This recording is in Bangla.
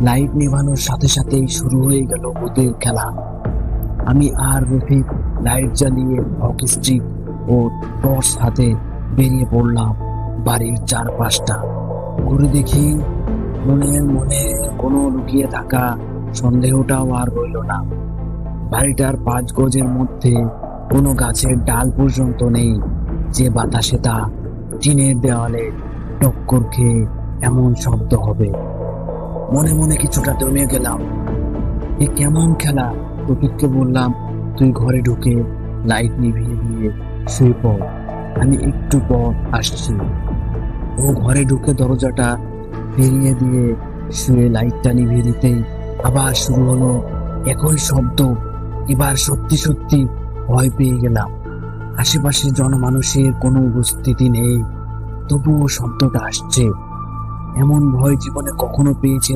লাইট নেভানোর সাথে সাথেই শুরু হয়ে গেল ওদের খেলা। আমি আর রফিক লাইট জ্বালিয়ে হকি স্টিক ও টর্চ হাতে বেরিয়ে পড়লাম বাড়ির চারপাশটা ঘুরে দেখি। মনে কোনো লুকিয়ে থাকা সন্দেহটাও আর রইল না। বাড়িটার 5 গজের মধ্যে কোনো গাছের ডাল পর্যন্ত নেই যে বাতাসে তা টিনের দেওয়ালে টক্কর খেয়ে এমন শব্দ হবে। মনে মনে কিছুটা দমে গেলাম। এ কেমন খেলা? রফিককে বললাম, তুই ঘরে ঢুকে লাইট নিভিয়ে দিয়ে শুয়ে পড়, আমি একটু পর আসছি। ও ঘরে ঢুকে দরজাটা পেরিয়ে দিয়ে শুয়ে লাইটটা নিভিয়ে দিতেই আবার শুরু হলো একই শব্দ। এবার সত্যি সত্যি ভয় পেয়ে গেলাম। আশেপাশে জনমানুষের কোনো উপস্থিতি নেই, তবুও শব্দটা আসছে। এমন ভয় জীবনে কখনো পেয়েছি